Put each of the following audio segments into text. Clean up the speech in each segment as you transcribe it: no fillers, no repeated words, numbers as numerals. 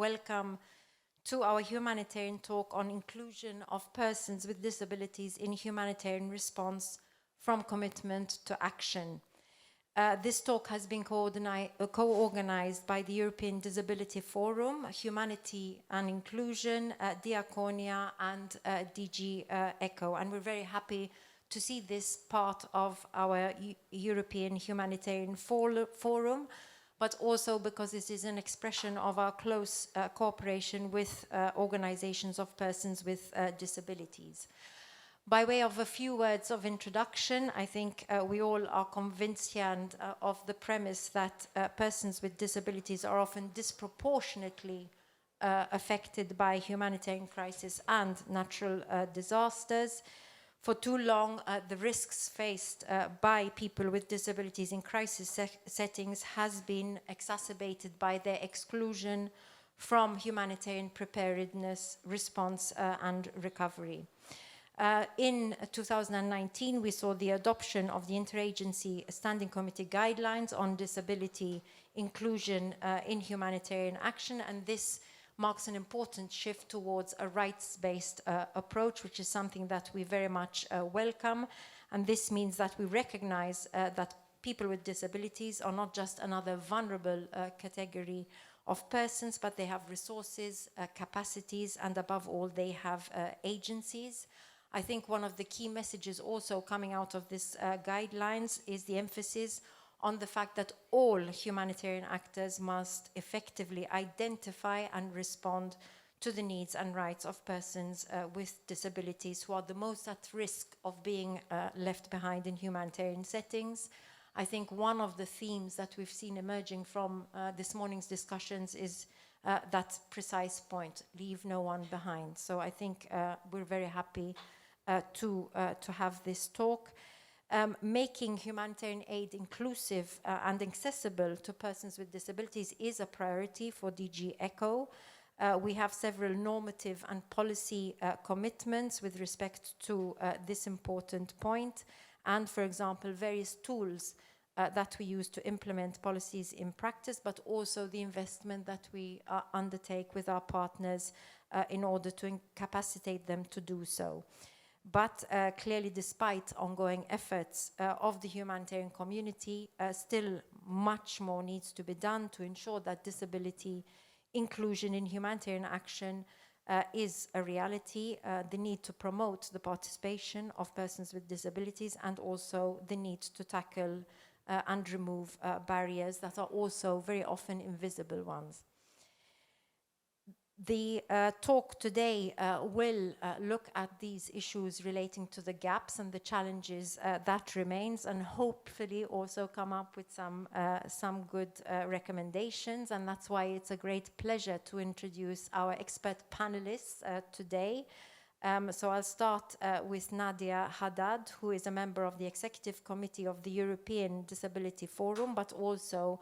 welcome to our humanitarian talk on inclusion of persons with disabilities in humanitarian response from commitment to action. This talk has been co-organized by the European Disability Forum, Humanity and Inclusion, Diaconia, and DG ECHO. And we're very happy to see this part of our European Humanitarian Forum, but also because this is an expression of our close cooperation with organizations of persons with disabilities. By way of a few words of introduction, I think we all are convinced here of the premise that persons with disabilities are often disproportionately affected by humanitarian crisis and natural disasters. For too long, the risks faced by people with disabilities in crisis settings has been exacerbated by their exclusion from humanitarian preparedness, response, and recovery. In 2019, we saw the adoption of the Interagency Standing Committee guidelines on disability inclusion in humanitarian action, and this marks an important shift towards a rights-based approach, which is something that we very much welcome. And this means that we recognize that people with disabilities are not just another vulnerable category of persons, but they have resources, capacities, and above all, they have agencies. I think one of the key messages also coming out of this guidelines is the emphasis on the fact that all humanitarian actors must effectively identify and respond to the needs and rights of persons with disabilities who are the most at risk of being left behind in humanitarian settings. I think one of the themes that we've seen emerging from this morning's discussions is that precise point, leave no one behind. So I think we're very happy to have this talk. Making humanitarian aid inclusive and accessible to persons with disabilities is a priority for DG ECHO. We have several normative and policy commitments with respect to this important point, and, for example, various tools that we use to implement policies in practice, but also the investment that we undertake with our partners in order to incapacitate them to do so. But clearly, despite ongoing efforts of the humanitarian community, still much more needs to be done to ensure that disability inclusion in humanitarian action is a reality, the need to promote the participation of persons with disabilities, and also the need to tackle and remove barriers that are also very often invisible ones. The talk today will look at these issues relating to the gaps and the challenges that remains, and hopefully also come up with some good recommendations. And that's why it's a great pleasure to introduce our expert panelists today. So I'll start with Nadia Haddad, who is a member of the Executive Committee of the European Disability Forum, but also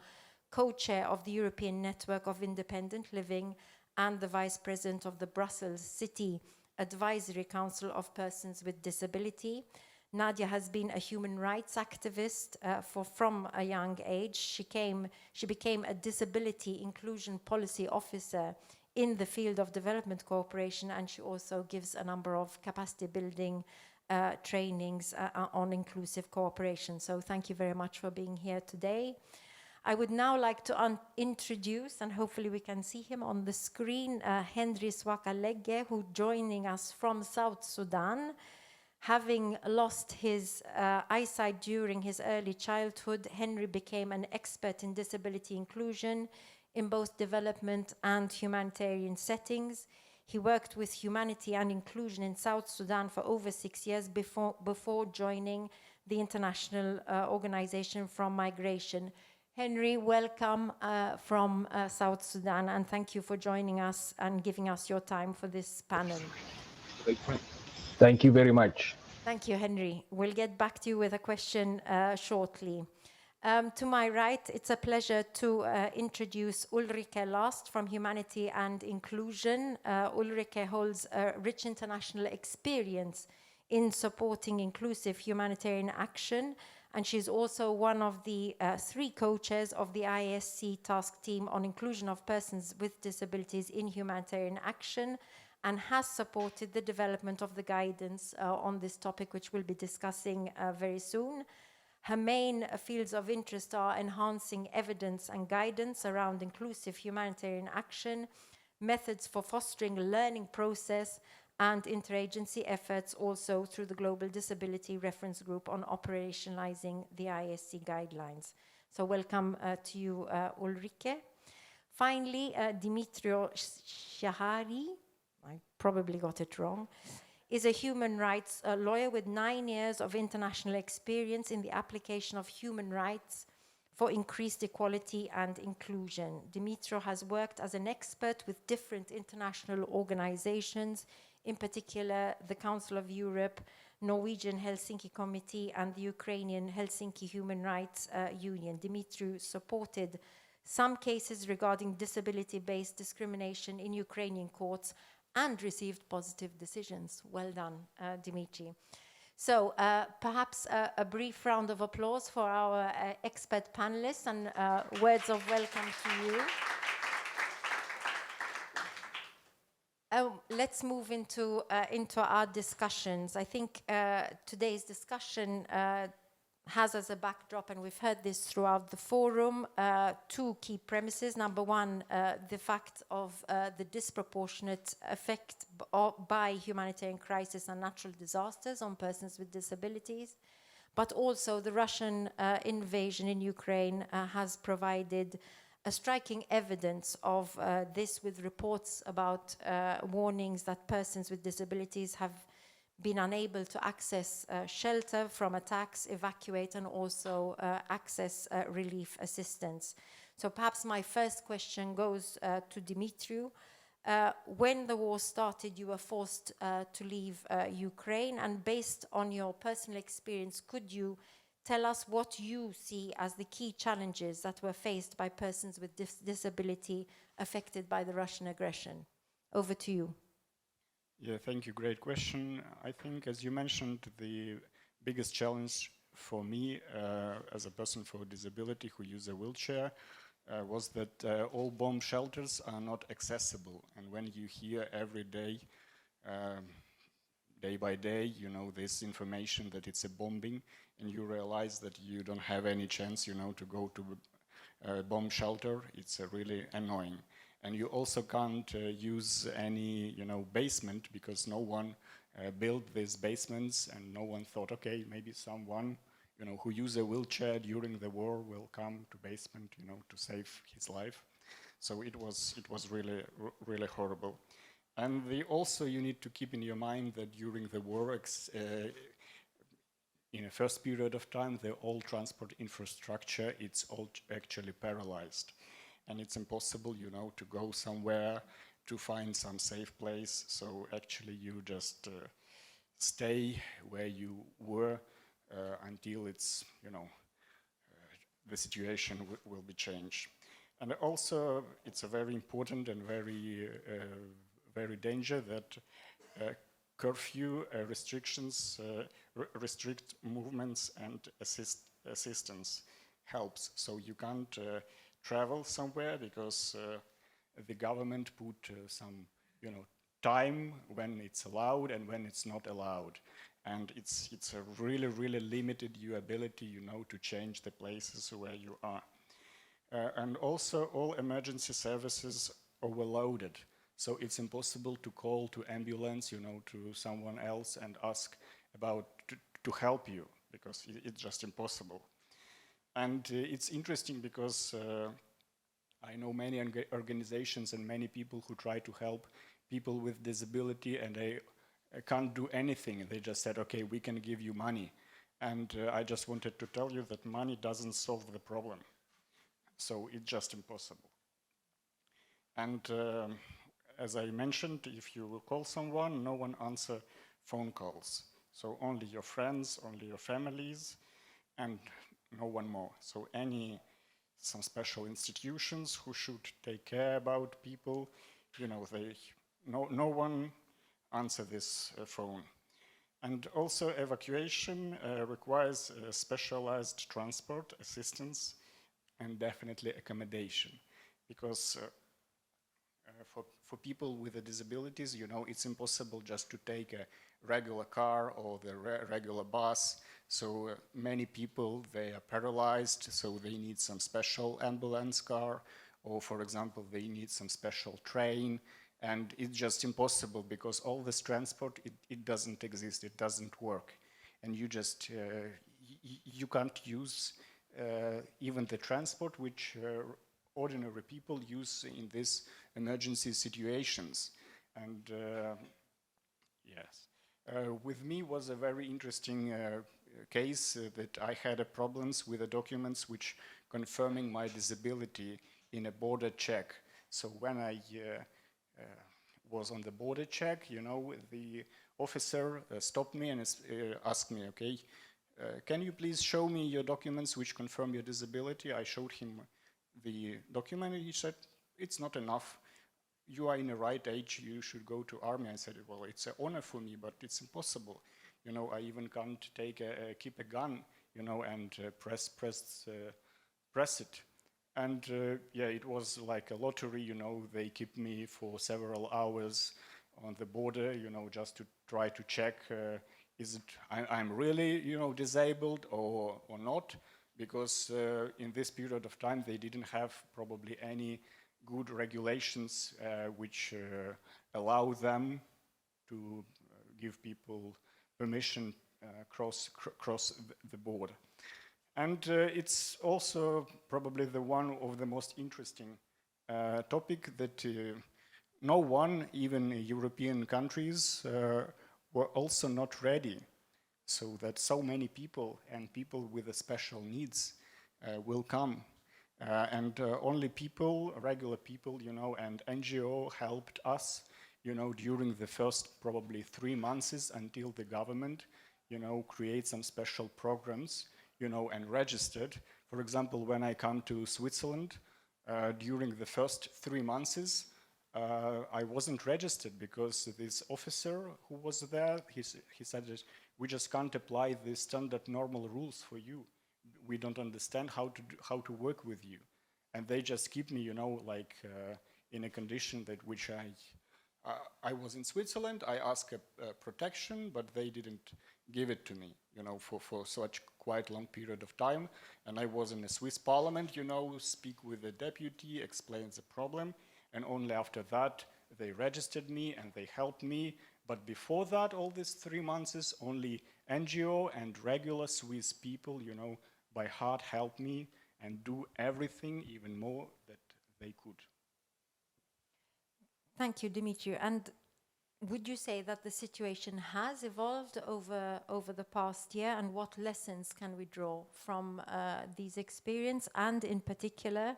co-chair of the European Network of Independent Living and the Vice President of the Brussels City Advisory Council of Persons with Disability. Nadia has been a human rights activist from a young age. She became a disability inclusion policy officer in the field of development cooperation, and she also gives a number of capacity building trainings on inclusive cooperation. So thank you very much for being here today. I would now like to introduce, and hopefully we can see him on the screen, Henry Swakalege, who joining us from South Sudan. Having lost his eyesight during his early childhood, Henry became an expert in disability inclusion in both development and humanitarian settings. He worked with humanity and inclusion in South Sudan for over 6 years before joining the International Organization for Migration. Henry, welcome from South Sudan, and thank you for joining us and giving us your time for this panel. Thank you very much. Thank you, Henry. We'll get back to you with a question shortly. To my right, it's a pleasure to introduce Ulrike Last from Humanity and Inclusion. Ulrike holds a rich international experience in supporting inclusive humanitarian action And she's also one of the 3 co-chairs of the ISC task team on inclusion of persons with disabilities in humanitarian action, and has supported the development of the guidance on this topic, which we'll be discussing very soon. Her main fields of interest are enhancing evidence and guidance around inclusive humanitarian action, methods for fostering a learning process, and interagency efforts also through the Global Disability Reference Group on operationalizing the ISC guidelines. So welcome to you, Ulrike. Finally, Dimitrio Shahari, I probably got it wrong, is a human rights lawyer with 9 years of international experience in the application of human rights for increased equality and inclusion. Dimitrio has worked as an expert with different international organizations, in particular the Council of Europe, Norwegian Helsinki Committee, and the Ukrainian Helsinki Human Rights Union. Dimitrio supported some cases regarding disability-based discrimination in Ukrainian courts and received positive decisions. Well done, Dimitri. So perhaps a brief round of applause for our expert panelists and words of welcome to you. Let's move into our discussions. I think today's discussion has as a backdrop, and we've heard this throughout the forum, 2 key premises. Number 1, the fact of the disproportionate effect by humanitarian crisis and natural disasters on persons with disabilities. But also the Russian invasion in Ukraine has provided a striking evidence of this, with reports about warnings that persons with disabilities have been unable to access shelter from attacks, evacuate, and also access relief assistance. So perhaps my first question goes to Dimitriu. When the war started, you were forced to leave Ukraine, and based on your personal experience, could you tell us what you see as the key challenges that were faced by persons with disability affected by the Russian aggression? Over to you. Yeah, thank you. Great question. I think, as you mentioned, the biggest challenge for me as a person with disability who uses a wheelchair was that all bomb shelters are not accessible. And when you hear every day, day by day, you know, this information that it's a bombing, and you realize that you don't have any chance, you know, to go to a bomb shelter, it's really annoying. And you also can't use any, you know, basement, because no one built these basements, and no one thought, okay, maybe someone, you know, who used a wheelchair during the war will come to basement, you know, to save his life. So it was really, really horrible. And also you need to keep in your mind that during the war, in the first period of time, the all transport infrastructure, it's all actually paralyzed. And it's impossible, you know, to go somewhere to find some safe place. So actually you just stay where you were until it's, you know, the situation will be changed. And also it's a very important and very danger that curfew restrictions restrict movements and assistance helps. So you can't travel somewhere because the government put some, you know, time when it's allowed and when it's not allowed. And it's a really limited your ability, you know, to change the places where you are. And also all emergency services are overloaded. So it's impossible to call to ambulance, you know, to someone else and ask about to help you, because it's just impossible. And it's interesting because I know many organizations and many people who try to help people with disability, and they can't do anything. They just said, okay, we can give you money. And I just wanted to tell you that money doesn't solve the problem. So it's just impossible. And as I mentioned, if you will call someone, no one answers phone calls. So only your friends, only your families, and no one more. So some special institutions who should take care about people, you know, no one answer this phone. And also evacuation requires specialized transport assistance and definitely accommodation, because for people with the disabilities, you know, it's impossible just to take a regular car or the regular bus. So many people, they are paralyzed, so they need some special ambulance car, or for example, they need some special train, and it's just impossible because all this transport, it doesn't exist, it doesn't work. And you just, you can't use even the transport which ordinary people use in these emergency situations. And yes, with me was a very interesting case that I had problems with the documents which confirming my disability in a border check. So when I was on the border check, you know, the officer stopped me and asked me, okay, can you please show me your documents which confirm your disability? I showed him the document and he said, it's not enough. You are in the right age, you should go to army. I said, well, it's an honor for me, but it's impossible. You know, I even can't keep a gun, you know, and press it. And yeah, it was like a lottery, you know, they keep me for several hours on the border, you know, just to try to check is it I'm really, you know, disabled or not, because in this period of time they didn't have probably any good regulations which allow them to give people permission cross the border. And it's also probably the one of the most interesting topic that no one, even European countries, were also not ready. So that so many people and people with special needs will come. And only people, regular people, you know, and NGO helped us, you know, during the first probably 3 months until the government, you know, create some special programs, you know, and registered. For example, when I come to Switzerland, during the first 3 months, I wasn't registered because this officer who was there, he said that we just can't apply the standard normal rules for you. We don't understand how to work with you. And they just keep me, you know, like in a condition that which I was in Switzerland, I asked a protection, but they didn't give it to me, you know, for such quite long period of time. And I was in the Swiss parliament, you know, speak with the deputy, explain the problem. And only after that, they registered me and they helped me. But before that, all these 3 months, only NGO and regular Swiss people, you know, by heart helped me and do everything, even more, that they could. Thank you, Dimitri. And would you say that the situation has evolved over the past year, and what lessons can we draw from these experience? And in particular,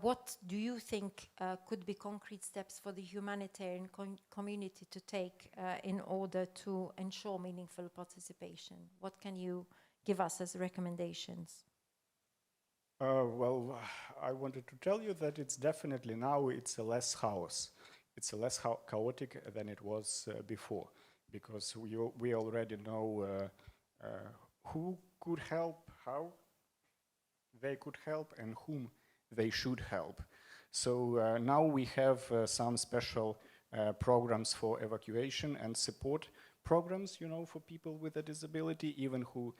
what do you think could be concrete steps for the humanitarian community to take in order to ensure meaningful participation? What can you give us as recommendations? Well, I wanted to tell you that it's definitely now it's a less chaos. It's a less chaotic than it was before, because we already know who could help, how they could help, and whom they should help. So now we have some special programs for evacuation and support programs, you know, for people with a disability, even who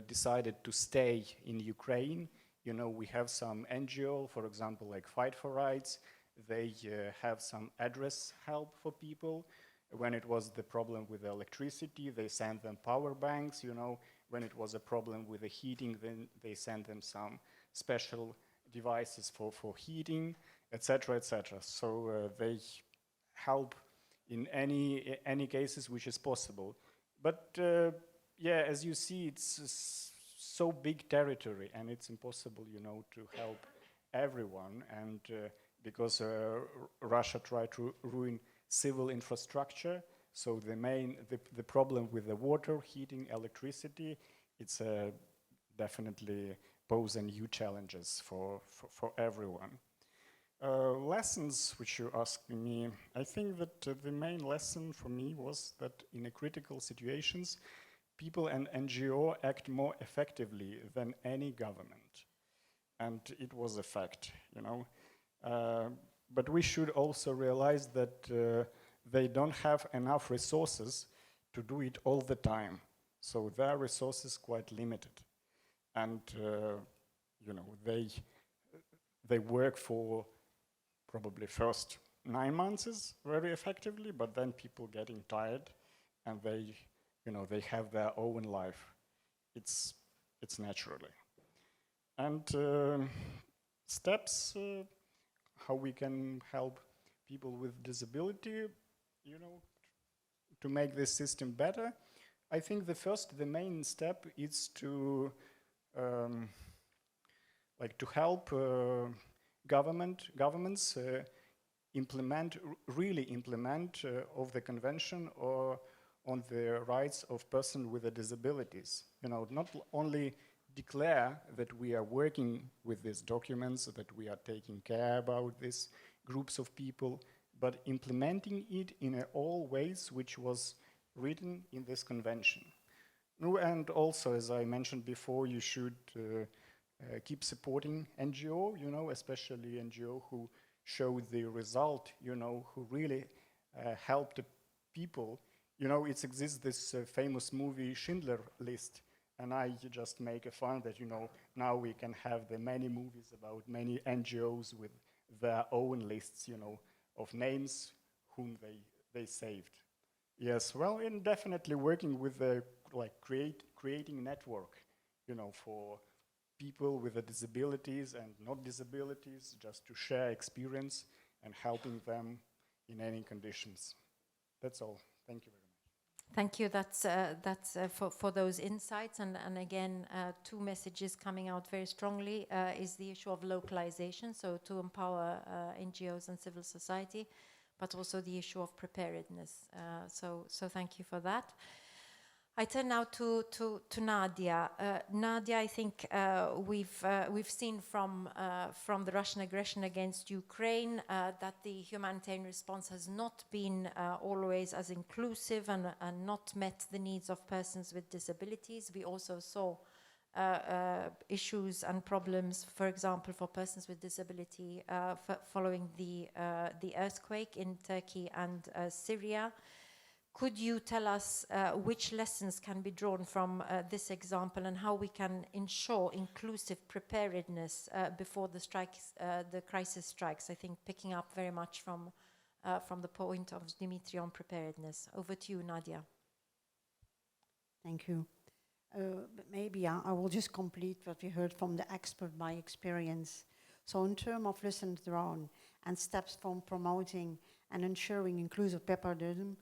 decided to stay in Ukraine. You know, we have some NGO, for example, like Fight for Rights. They have some address help for people. When it was the problem with the electricity, they sent them power banks, you know. When it was a problem with the heating, then they sent them some special devices for heating, etc., etc. So they help in any cases which is possible. But yeah, as you see, it's so big territory, and it's impossible, you know, to help everyone. And because Russia tried to ruin civil infrastructure, so the problem with the water, heating, electricity, it's definitely pose new challenges for everyone. Lessons which you asked me, I think that the main lesson for me was that in a critical situations, people and NGO act more effectively than any government. And it was a fact, you know. But we should also realize that they don't have enough resources to do it all the time. So their resources quite limited. And, you know, they work for probably first 9 months very effectively, but then people getting tired and they, you know, they have their own life. It's naturally. And steps, how we can help people with disability, you know, to make this system better. I think the main step is to to help governments really implement of the convention or on the rights of persons with disabilities. You know, not only declare that we are working with these documents, that we are taking care about these groups of people, but implementing it in all ways which was written in this convention. And also, as I mentioned before, you should keep supporting NGO, you know, especially NGO who show the result, you know, who really help the people. You know, it exists this famous movie Schindler List, and I just make a fun that, you know, now we can have the many movies about many NGOs with their own lists, you know, of names whom they saved. Yes, well, and definitely working with the creating network, you know, for people with disabilities and not disabilities, just to share experience and helping them in any conditions. That's all. Thank you very much. Thank you. That's for those insights. And again, two messages coming out very strongly is the issue of localization, so to empower NGOs and civil society, but also the issue of preparedness. So thank you for that. I turn now to Nadia. Nadia, I think we've seen from the Russian aggression against Ukraine that the humanitarian response has not been always as inclusive and not met the needs of persons with disabilities. We also saw issues and problems, for example, for persons with disability following the earthquake in Turkey and Syria. Could you tell us which lessons can be drawn from this example and how we can ensure inclusive preparedness before the crisis strikes? I think picking up very much from the point of Dimitri on preparedness. Over to you, Nadia. Thank you. But maybe I will just complete what we heard from the expert by experience. So in terms of lessons drawn and steps from promoting and ensuring inclusive preparedness,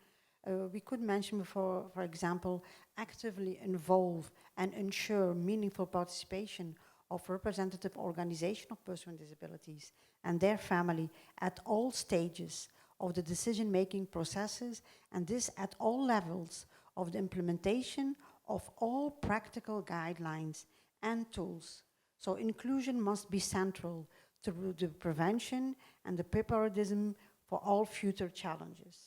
we could mention before, for example, actively involve and ensure meaningful participation of representative organization of persons with disabilities and their family at all stages of the decision-making processes, and this at all levels of the implementation of all practical guidelines and tools. So inclusion must be central to the prevention and the preparedness for all future challenges.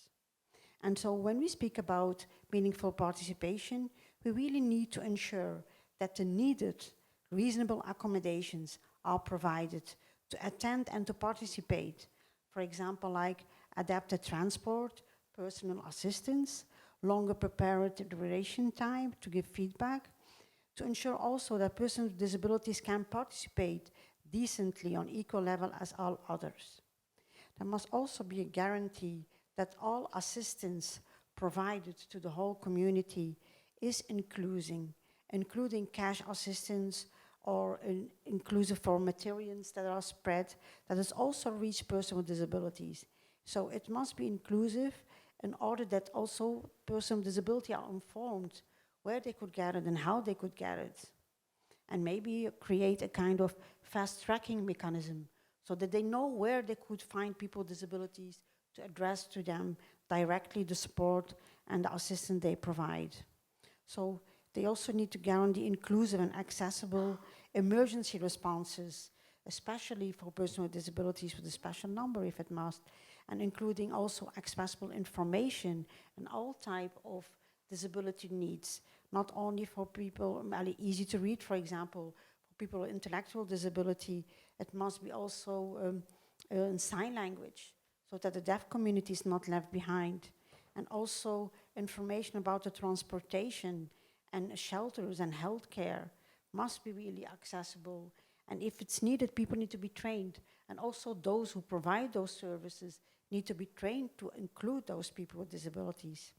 And so when we speak about meaningful participation, we really need to ensure that the needed reasonable accommodations are provided to attend and to participate. For example, like adapted transport, personal assistance, longer preparation time to give feedback, to ensure also that persons with disabilities can participate decently on equal level as all others. There must also be a guarantee that all assistance provided to the whole community is including cash assistance or inclusive for materials that are spread, that is also reach persons with disabilities. So it must be inclusive in order that also persons with disability are informed where they could get it and how they could get it. And maybe create a kind of fast tracking mechanism so that they know where they could find people with disabilities to address to them directly the support and the assistance they provide. So they also need to guarantee inclusive and accessible emergency responses especially for persons with disabilities with a special number if it must, and including also accessible information and all type of disability needs, not only for people easy to read, for example, for people with intellectual disability, it must be also in sign language, so that the deaf community is not left behind. And also information about the transportation and shelters and healthcare must be really accessible. And if it's needed, people need to be trained. And also those who provide those services need to be trained to include those people with disabilities.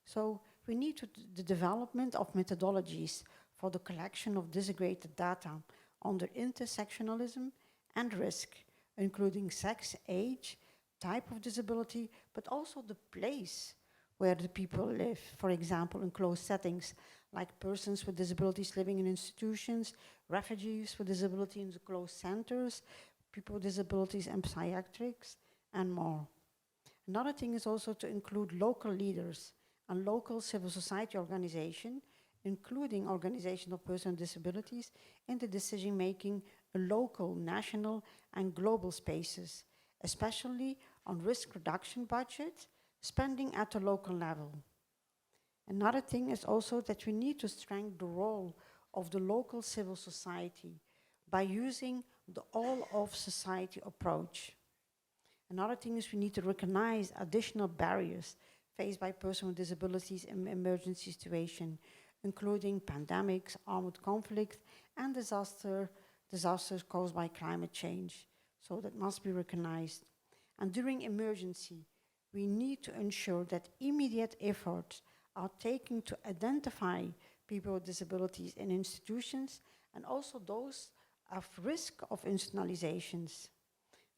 So we need the development of methodologies for the collection of disaggregated data under intersectionalism and risk, including sex, age, type of disability, but also the place where the people live. For example, in closed settings, like persons with disabilities living in institutions, refugees with disability in the closed centers, people with disabilities in psychiatrics, and more. Another thing is also to include local leaders and local civil society organizations, including organizations of persons with disabilities, in the decision-making in local, national, and global spaces, especially on risk reduction budget, spending at the local level. Another thing is also that we need to strengthen the role of the local civil society by using the all-of society approach. Another thing is we need to recognize additional barriers faced by persons with disabilities in emergency situations, including pandemics, armed conflict, and disasters caused by climate change. So that must be recognized. And during emergency, we need to ensure that immediate efforts are taken to identify people with disabilities in institutions and also those of risk of institutionalizations.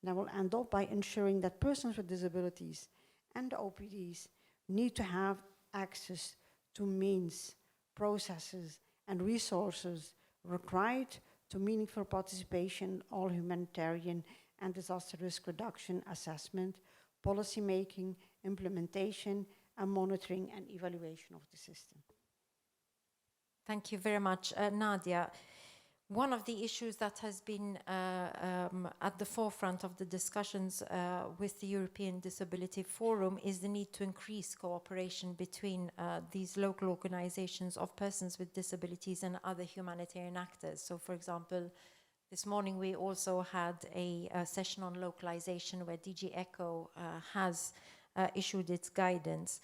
And I will end up by ensuring that persons with disabilities and the OPDs need to have access to means, processes, and resources required to meaningful participation in all humanitarian and disaster risk reduction assessment, policy making, implementation, and monitoring and evaluation of the system. Thank you very much. Nadia, one of the issues that has been at the forefront of the discussions with the European Disability Forum is the need to increase cooperation between these local organizations of persons with disabilities and other humanitarian actors. So, for example, this morning we also had a session on localization where DG ECHO has issued its guidance.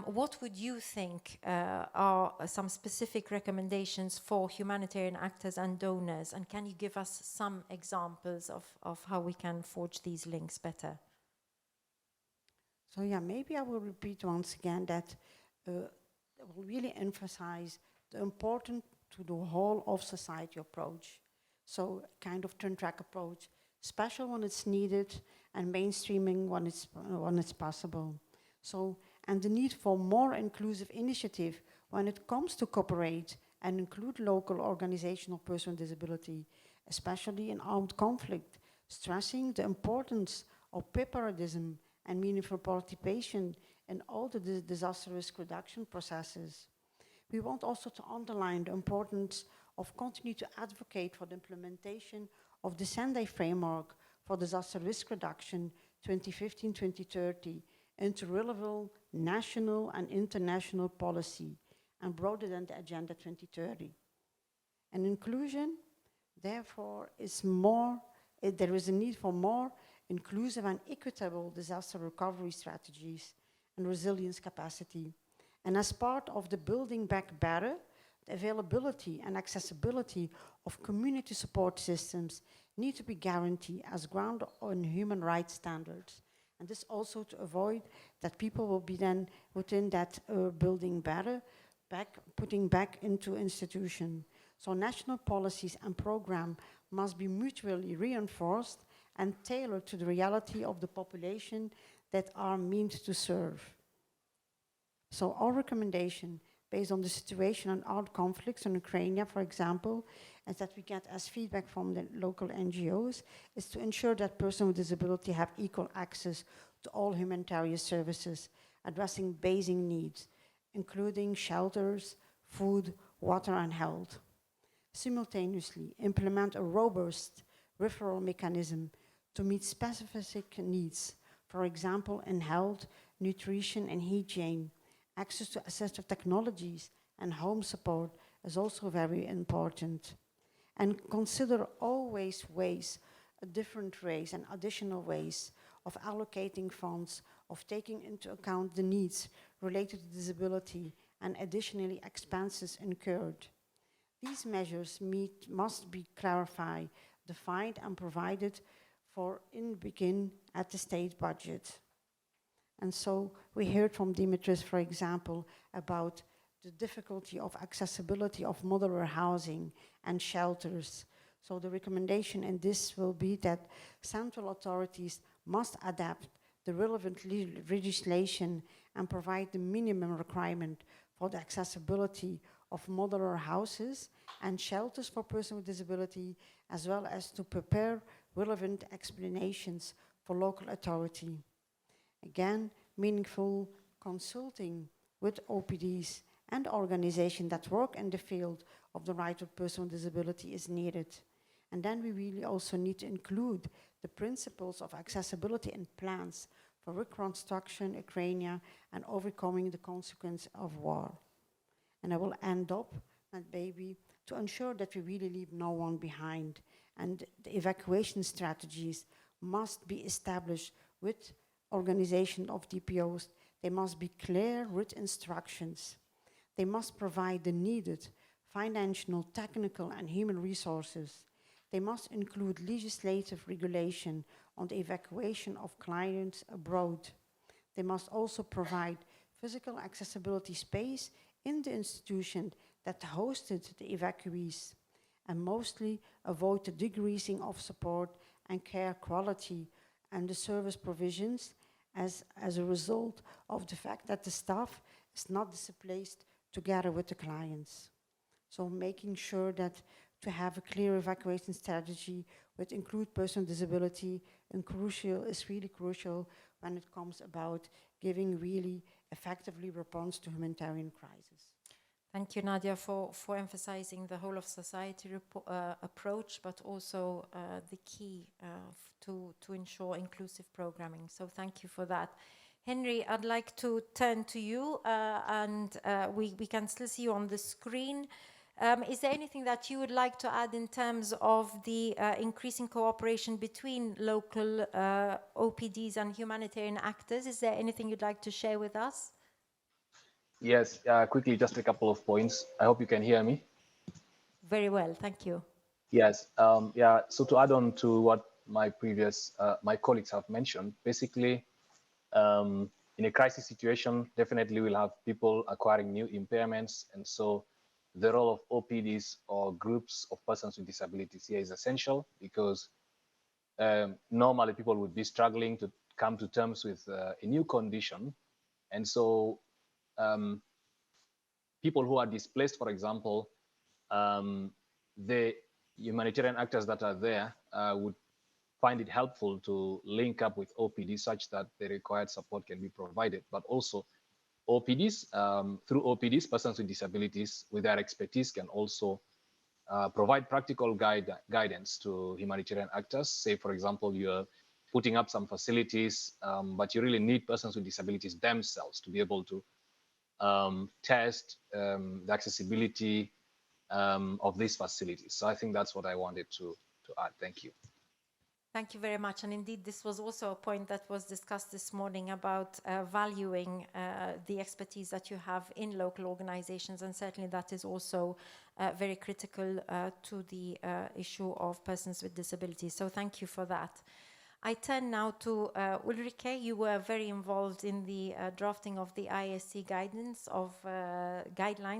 What would you think are some specific recommendations for humanitarian actors and donors? And can you give us some examples of how we can forge these links better? So yeah, maybe I will repeat once again that I will really emphasize the importance to the whole of society approach. So kind of turn track approach, special when it's needed and mainstreaming when it's possible. So, and the need for more inclusive initiative when it comes to cooperate and include local organizational persons with disability, especially in armed conflict, stressing the importance of bipartisan and meaningful participation in all the disaster risk reduction processes. We want also to underline the importance of continue to advocate for the implementation of the Sendai framework for disaster risk reduction 2015-2030 into relevant national and international policy and broader than the Agenda 2030. And inclusion, therefore, is more, there is a need for more inclusive and equitable disaster recovery strategies and resilience capacity. And as part of the Building Back Better, the availability and accessibility of community support systems need to be guaranteed as grounded on human rights standards. And this also to avoid that people will be then within that building better, putting back into institution. So national policies and program must be mutually reinforced and tailored to the reality of the population that are meant to serve. So our recommendation based on the situation and armed conflicts in Ukraine, for example, and that we get as feedback from the local NGOs, is to ensure that persons with disability have equal access to all humanitarian services, addressing basic needs, including shelters, food, water, and health. Simultaneously, implement a robust referral mechanism to meet specific needs, for example, in health, nutrition, and hygiene. Access to assistive technologies and home support is also very important. And consider always ways, different ways and additional ways of allocating funds, of taking into account the needs related to disability and additionally expenses incurred. These measures must be clarified, defined and provided for in begin at the state budget. And so we heard from Dimitris, for example, about the difficulty of accessibility of modular housing and shelters. So the recommendation in this will be that central authorities must adapt the relevant legislation and provide the minimum requirement for the accessibility of modular houses and shelters for persons with disability, as well as to prepare relevant explanations for local authority. Again, meaningful consulting with OPDs and organizations that work in the field of the right of person with disability is needed. And then we really also need to include the principles of accessibility in plans for reconstruction, Ukraine, and overcoming the consequence of war. And I will end up, and maybe, to ensure that we really leave no one behind. And the evacuation strategies must be established with organization of DPOs. They must be clear with instructions. They must provide the needed financial, technical, and human resources. They must include legislative regulation on the evacuation of clients abroad. They must also provide physical accessibility space in the institution that hosted the evacuees, and mostly avoid the decreasing of support and care quality and the service provisions as a result of the fact that the staff is not displaced together with the clients. So making sure that to have a clear evacuation strategy with include person with disability is really crucial when it comes about giving really effectively response to humanitarian crisis. Thank you, Nadia, for emphasizing the whole of society approach, but also the key to ensure inclusive programming. So thank you for that. Henry, I'd like to turn to you, and we can still see you on the screen. Is there anything that you would like to add in terms of the increasing cooperation between local OPDs and humanitarian actors? Is there anything you'd like to share with us? Yes, quickly, just a couple of points. I hope you can hear me. Very well, thank you. Yes, so to add on to what my colleagues have mentioned, basically, in a crisis situation, definitely we'll have people acquiring new impairments. And so the role of OPDs or groups of persons with disabilities here is essential, because normally people would be struggling to come to terms with a new condition. And so people who are displaced, for example, the humanitarian actors that are there would find it helpful to link up with OPD such that the required support can be provided. But also OPDs, through OPDs, persons with disabilities with their expertise can also provide practical guidance to humanitarian actors. Say, for example, you're putting up some facilities, but you really need persons with disabilities themselves to be able to test the accessibility of these facilities. So I think that's what I wanted to add. Thank you. Thank you very much. And indeed, this was also a point that was discussed this morning about valuing the expertise that you have in local organizations. And certainly that is also very critical to the issue of persons with disabilities. So thank you for that. I turn now to Ulrike. You were very involved in the drafting of the ISC guidelines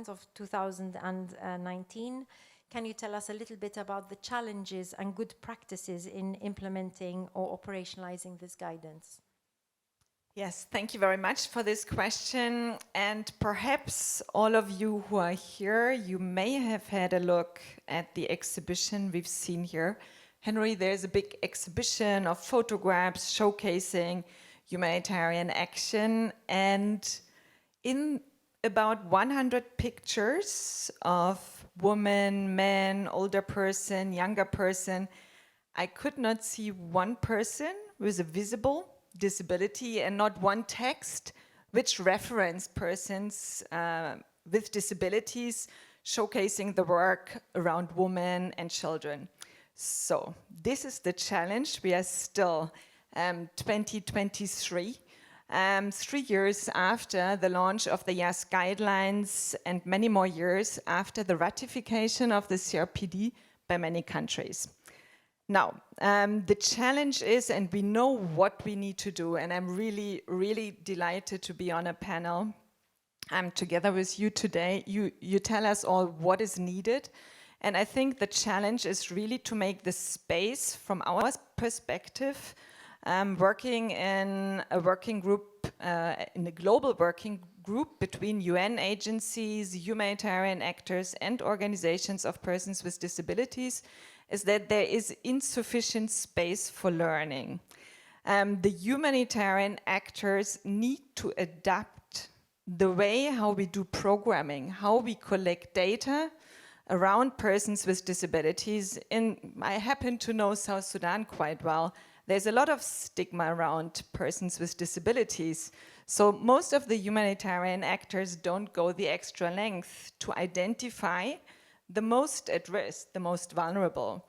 of 2019. Can you tell us a little bit about the challenges and good practices in implementing or operationalizing this guidance? Yes, thank you very much for this question. And perhaps all of you who are here, you may have had a look at the exhibition we've seen here. Henry, there's a big exhibition of photographs showcasing humanitarian action, and in about 100 pictures of woman, man, older person, younger person, I could not see one person with a visible disability and not one text which referenced persons with disabilities, showcasing the work around women and children. So this is the challenge. We are still 2023, 3 years after the launch of the YAS guidelines and many more years after the ratification of the CRPD by many countries. Now, the challenge is, and we know what we need to do, and I'm really, really delighted to be on a panel together with you today. You tell us all what is needed, and I think the challenge is really to make the space from our perspective, working in a working group, in a global working group between UN agencies, humanitarian actors, and organizations of persons with disabilities, is that there is insufficient space for learning. The humanitarian actors need to adapt the way how we do programming, how we collect data around persons with disabilities. I happen to know South Sudan quite well. There's a lot of stigma around persons with disabilities. So most of the humanitarian actors don't go the extra length to identify the most at risk, the most vulnerable.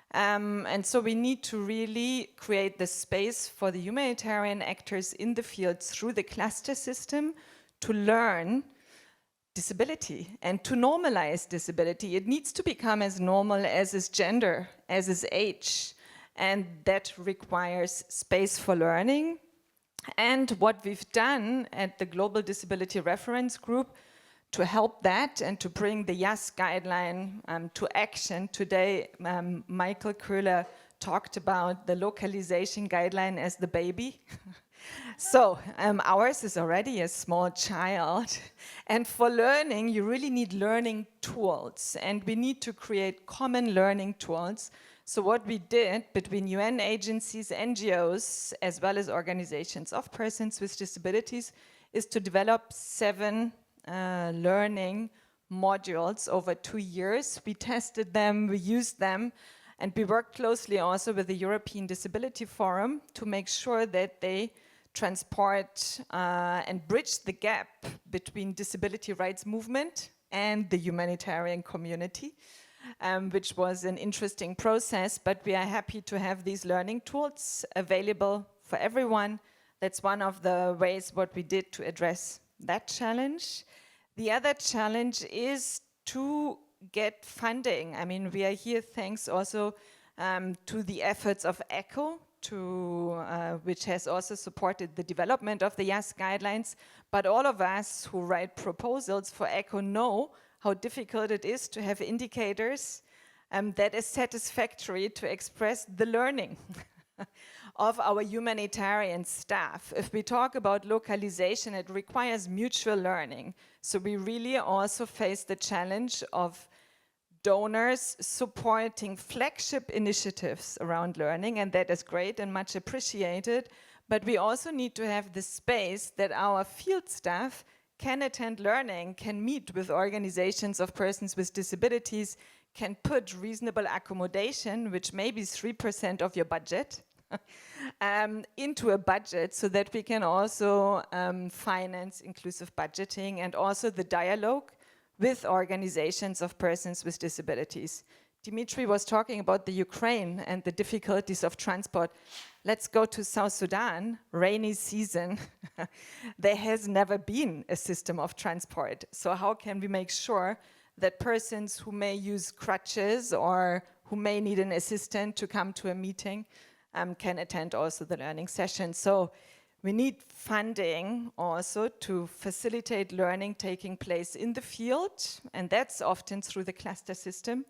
And so we need to really create the space for the humanitarian actors in the field through the cluster system to learn disability and to normalize disability. It needs to become as normal as is gender, as is age. And that requires space for learning. And what we've done at the Global Disability Reference Group to help that and to bring the YAS guideline to action. Today, Michael Köhler talked about the localization guideline as the baby. So ours is already a small child. And for learning, you really need learning tools. And we need to create common learning tools. So what we did between UN agencies, NGOs, as well as organizations of persons with disabilities, is to develop 7 learning modules over 2 years. We tested them, we used them, and we worked closely also with the European Disability Forum to make sure that they transport and bridge the gap between disability rights movement and the humanitarian community, which was an interesting process, but we are happy to have these learning tools available for everyone. That's one of the ways what we did to address that challenge. The other challenge is to get funding. I mean, we are here thanks also to the efforts of ECHO, which has also supported the development of the YAS guidelines. But all of us who write proposals for ECHO know how difficult it is to have indicators that is satisfactory to express the learning of our humanitarian staff. If we talk about localization, it requires mutual learning. So we really also face the challenge of donors supporting flagship initiatives around learning, and that is great and much appreciated. But we also need to have the space that our field staff can attend learning, can meet with organizations of persons with disabilities, can put reasonable accommodation, which may be 3% of your budget, into a budget so that we can also finance inclusive budgeting and also the dialogue with organizations of persons with disabilities. Dimitri was talking about the Ukraine and the difficulties of transport. Let's go to South Sudan, rainy season. There has never been a system of transport. So how can we make sure that persons who may use crutches or who may need an assistant to come to a meeting can attend also the learning session? So we need funding also to facilitate learning taking place in the field, and that's often through the cluster system.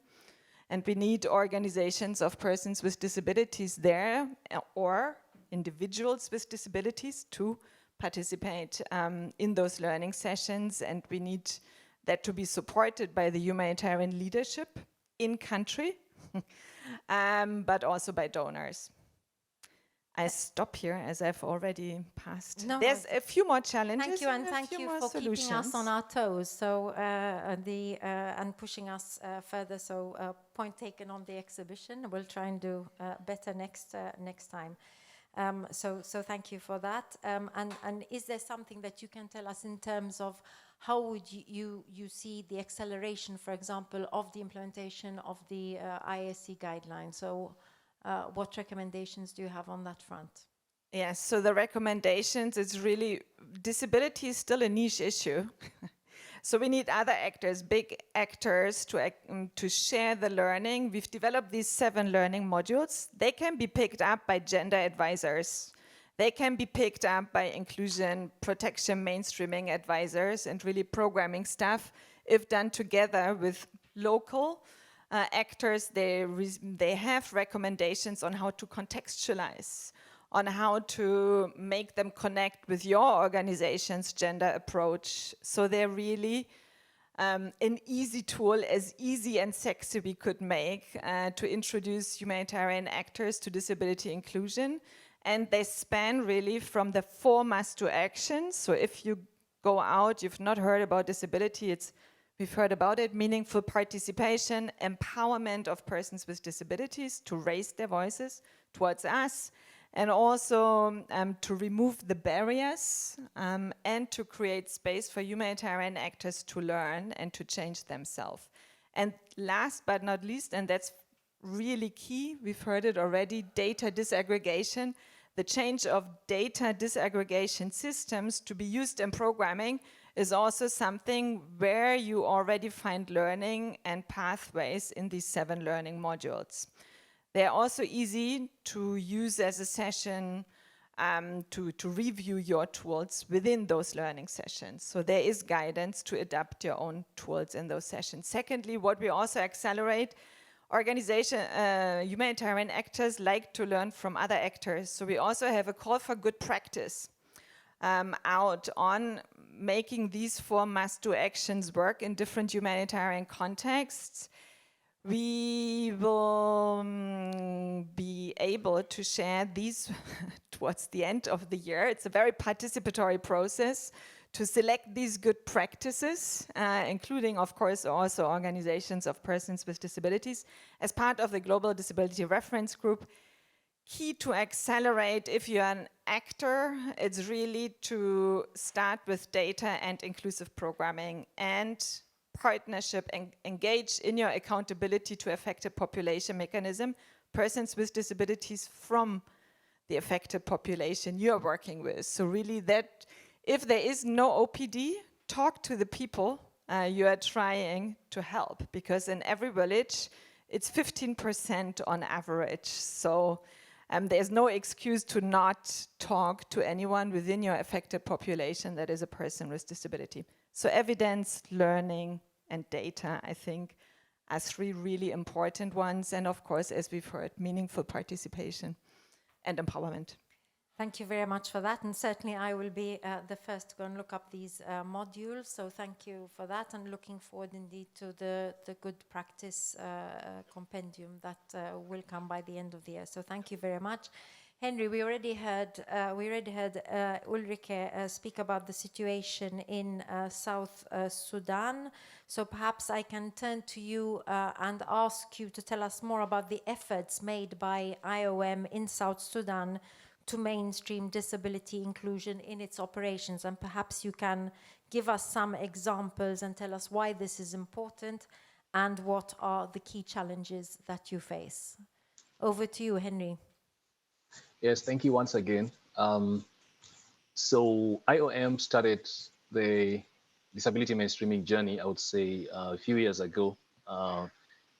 And we need organizations of persons with disabilities there or individuals with disabilities to participate in those learning sessions, and we need that to be supported by the humanitarian leadership in country, but also by donors. I stop here as I've already passed. No, There's a few more challenges thank you, and a thank few you more for keeping us on solutions. our toes. So and pushing us further. So point taken on the exhibition. We'll try and do better next time. So thank you for that. And is there something that you can tell us in terms of how would you see the acceleration, for example, of the implementation of the ISC guidelines? So what recommendations do you have on that front? Yes, so the recommendations, it's really, disability is still a niche issue. So we need other actors, big actors to share the learning. We've developed these 7 learning modules. They can be picked up by gender advisors. They can be picked up by inclusion, protection, mainstreaming advisors, and really programming staff if done together with local actors. They have recommendations on how to contextualize, on how to make them connect with your organization's gender approach. So they're really an easy tool, as easy and sexy we could make to introduce humanitarian actors to disability inclusion. And they span really from the 4 must-do actions. So if you go out, you've not heard about disability, we've heard about it: meaningful participation, empowerment of persons with disabilities to raise their voices towards us, and also to remove the barriers and to create space for humanitarian actors to learn and to change themselves. And last but not least, and that's really key, we've heard it already, data disaggregation. The change of data disaggregation systems to be used in programming is also something where you already find learning and pathways in these 7 learning modules. They're also easy to use as a session to review your tools within those learning sessions. So there is guidance to adapt your own tools in those sessions. Secondly, what we also accelerate, humanitarian actors like to learn from other actors. So we also have a call for good practice out on making these 4 must-do actions work in different humanitarian contexts. We will be able to share these towards the end of the year. It's a very participatory process to select these good practices, including, of course, also organizations of persons with disabilities, as part of the Global Disability Reference Group. Key to accelerate, if you're an actor, it's really to start with data and inclusive programming and partnership and engage in your accountability to affected population mechanism, persons with disabilities from the affected population you're working with. So really that, if there is no OPD, talk to the people you are trying to help, because in every village, it's 15% on average. So there's no excuse to not talk to anyone within your affected population that is a person with disability. So evidence, learning, and data, I think, are 3 really important ones. And of course, as we've heard, meaningful participation and empowerment. Thank you very much for that, and certainly I will be the first to go and look up these modules, so thank you for that, and looking forward indeed to the good practice compendium that will come by the end of the year, so thank you very much. Henry, we already heard Ulrike speak about the situation in South Sudan, so perhaps I can turn to you and ask you to tell us more about the efforts made by IOM in South Sudan to mainstream disability inclusion in its operations, and perhaps you can give us some examples and tell us why this is important and what are the key challenges that you face. Over to you, Henry. Yes, thank you once again. So IOM started the disability mainstreaming journey, I would say, a few years ago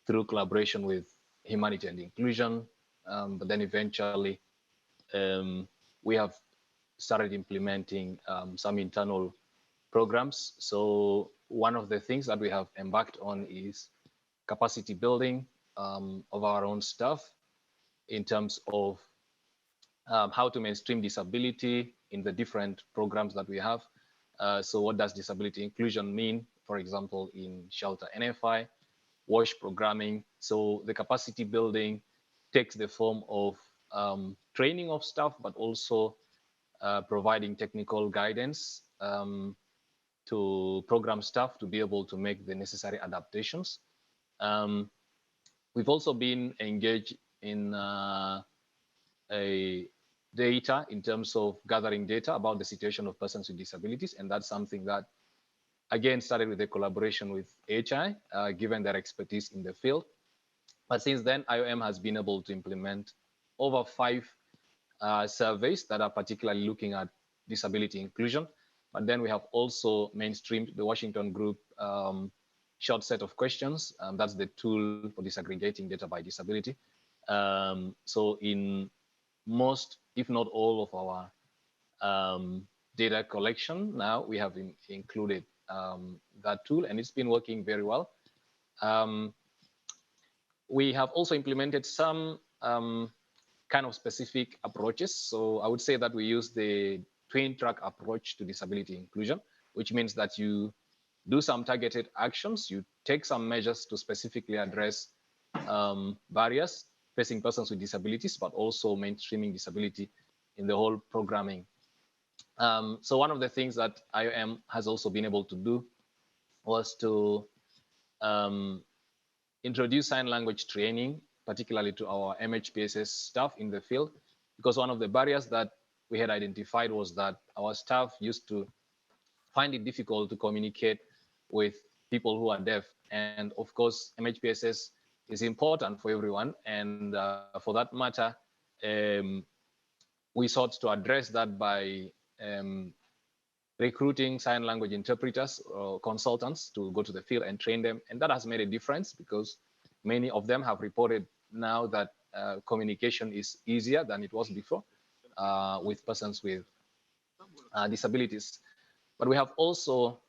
through collaboration with Humanity and Inclusion, but then eventually we have started implementing some internal programs. So one of the things that we have embarked on is capacity building of our own staff in terms of how to mainstream disability in the different programs that we have. So what does disability inclusion mean? For example, in shelter NFI, WASH programming. So the capacity building takes the form of training of staff, but also providing technical guidance to program staff to be able to make the necessary adaptations. We've also been engaged in a data in terms of gathering data about the situation of persons with disabilities, and that's something that again started with a collaboration with HI, given their expertise in the field. But since then, IOM has been able to implement over 5 surveys that are particularly looking at disability inclusion. But then we have also mainstreamed the Washington Group short set of questions. That's the tool for disaggregating data by disability. So in most, if not all of our data collection, now we have included that tool, and it's been working very well. We have also implemented some kind of specific approaches. So I would say that we use the twin track approach to disability inclusion, which means that you do some targeted actions, you take some measures to specifically address barriers facing persons with disabilities, but also mainstreaming disability in the whole programming. So one of the things that IOM has also been able to do was to introduce sign language training, particularly to our MHPSS staff in the field, because one of the barriers that we had identified was that our staff used to find it difficult to communicate with people who are deaf. And of course, MHPSS is important for everyone. And for that matter, we sought to address that by recruiting sign language interpreters or consultants to go to the field and train them. And that has made a difference because many of them have reported now that communication is easier than it was before with persons with disabilities. But we have also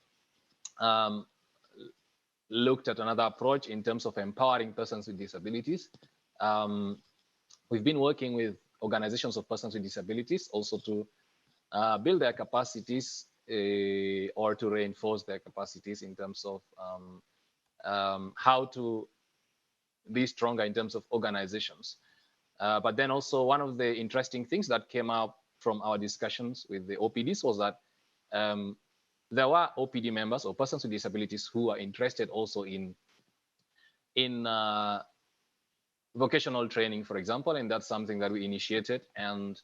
looked at another approach in terms of empowering persons with disabilities. We've been working with organizations of persons with disabilities also to build their capacities or to reinforce their capacities in terms of how to be stronger in terms of organizations. But then also one of the interesting things that came out from our discussions with the OPDs was that there were OPD members or persons with disabilities who are interested also in vocational training, for example, and that's something that we initiated. And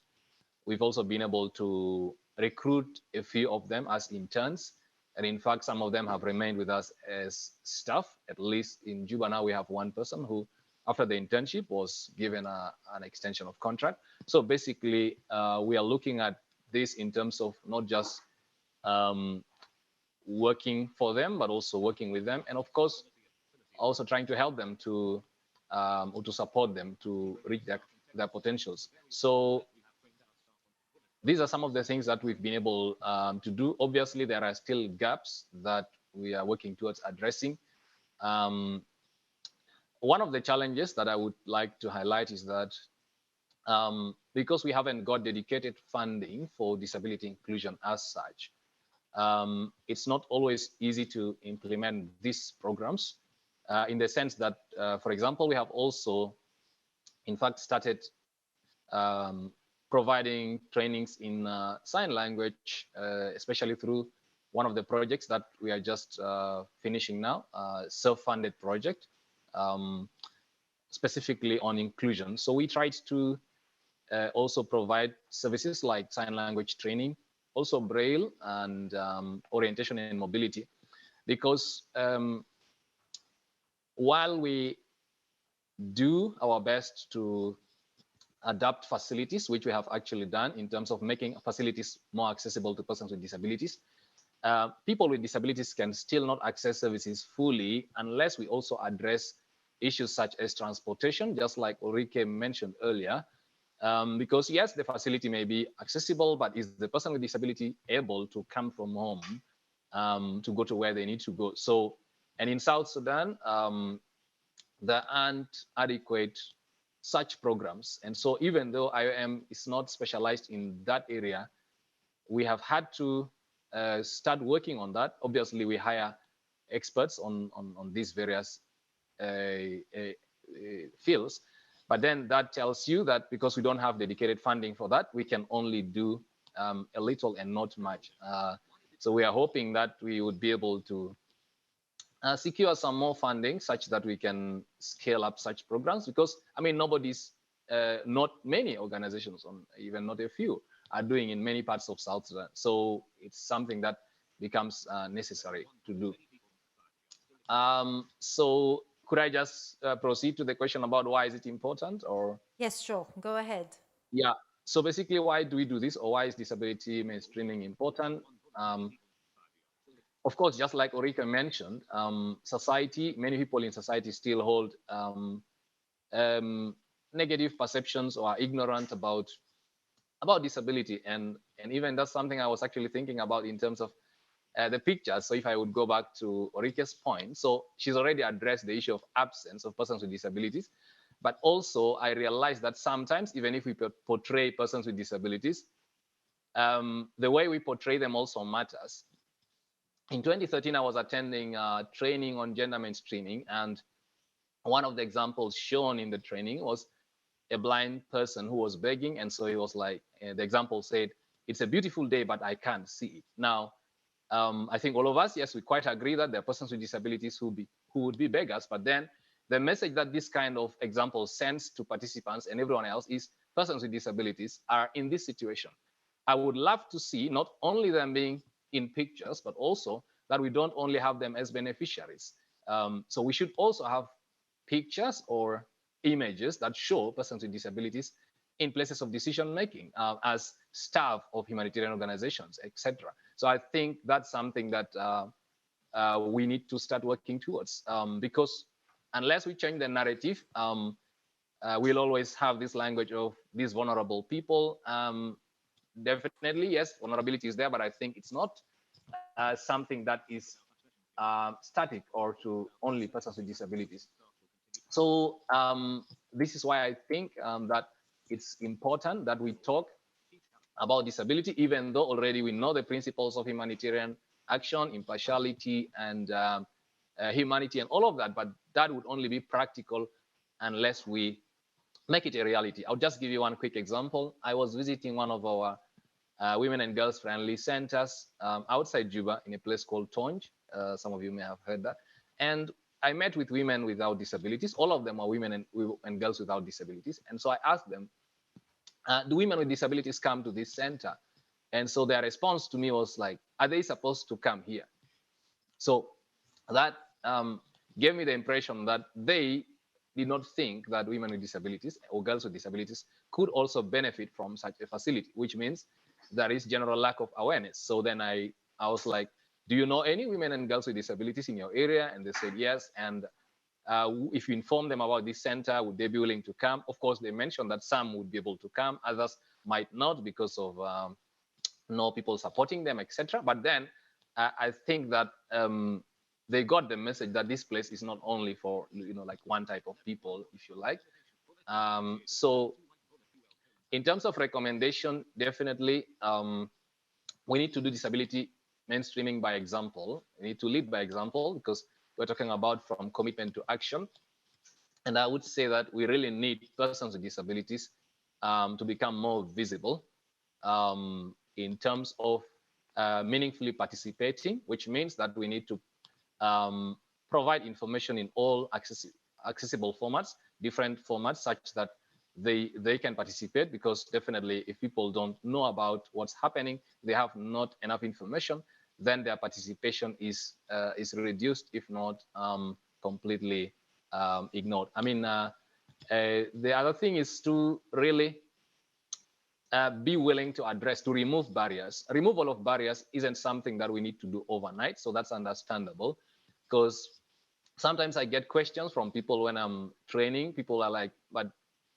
we've also been able to recruit a few of them as interns. And in fact, some of them have remained with us as staff. At least in Juba now, we have one person who, after the internship, was given an extension of contract. So basically, we are looking at this in terms of not just working for them, but also working with them. And of course, also trying to help them to or to support them to reach their potentials. So these are some of the things that we've been able to do. Obviously, there are still gaps that we are working towards addressing. One of the challenges that I would like to highlight is that because we haven't got dedicated funding for disability inclusion as such, it's not always easy to implement these programs in the sense that, for example, we have also, in fact, started providing trainings in sign language, especially through one of the projects that we are just finishing now, self-funded project, specifically on inclusion. So we tried to also provide services like sign language training, also Braille and orientation and mobility, because while we do our best to adapt facilities, which we have actually done in terms of making facilities more accessible to persons with disabilities, people with disabilities can still not access services fully unless we also address issues such as transportation, just like Ulrike mentioned earlier. Because yes, the facility may be accessible, but is the person with disability able to come from home to go to where they need to go? So, and in South Sudan, there aren't adequate such programs. And so even though IOM is not specialized in that area, we have had to start working on that. Obviously, we hire experts on these various fields. But then that tells you that because we don't have dedicated funding for that, we can only do a little and not much. So we are hoping that we would be able to secure some more funding such that we can scale up such programs, because I mean not many organizations, even not a few, are doing in many parts of South Sudan. So it's something that becomes necessary to do. So could I just proceed to the question about why is it important? Or Yes, sure. Go ahead. yeah, so basically, why do we do this, or why is disability mainstreaming important? um, of course, just like Ulrike mentioned, society, many people in society still hold um, negative perceptions or are ignorant about disability, and even that's something I was actually thinking about in terms of the pictures. So if I would go back to Ulrike's point, so she's already addressed the issue of absence of persons with disabilities, but also I realized that sometimes even if we portray persons with disabilities, the way we portray them also matters. In 2013, I was attending training on gender mainstreaming, and one of the examples shown in the training was a blind person who was begging, and so he was like, the example said, "It's a beautiful day, but I can't see it." Now, I think all of us, yes, we quite agree that there are persons with disabilities who would be beggars, but then the message that this kind of example sends to participants and everyone else is persons with disabilities are in this situation. I would love to see not only them being in pictures, but also that we don't only have them as beneficiaries. So we should also have pictures or images that show persons with disabilities in places of decision making, as staff of humanitarian organizations, etc. So I think that's something that we need to start working towards, because unless we change the narrative, we'll always have this language of these vulnerable people. Definitely, yes, vulnerability is there, but I think it's not something that is static or to only persons with disabilities. So this is why I think that it's important that we talk about disability, even though already we know the principles of humanitarian action, impartiality, and humanity, and all of that. But that would only be practical unless we make it a reality. I'll just give you one quick example. I was visiting one of our women and girls friendly centers outside Juba in a place called Tonj. Some of you may have heard that. And I met with women without disabilities. All of them are women and girls without disabilities. And so I asked them, do women with disabilities come to this center? And so their response to me was like, are they supposed to come here? So that gave me the impression that they did not think that women with disabilities or girls with disabilities could also benefit from such a facility, which means there is general lack of awareness. So then I was like, do you know any women and girls with disabilities in your area? And they said yes. And if you inform them about this center, would they be willing to come? Of course, they mentioned that some would be able to come, others might not because of no people supporting them, etc. But then I think that they got the message that this place is not only for like one type of people, if you like. So in terms of recommendation, definitely we need to do disability mainstreaming by example. We need to lead by example because we're talking about from commitment to action. And I would say that we really need persons with disabilities to become more visible in terms of meaningfully participating, which means that we need to provide information in all accessible formats, different formats, such that they can participate, because definitely if people don't know about what's happening, they have not enough information, then their participation is reduced, if not completely ignored. I mean, the other thing is to really be willing to address, to remove barriers. Removal of barriers isn't something that we need to do overnight, so that's understandable, because sometimes I get questions from people when I'm training. People are like, but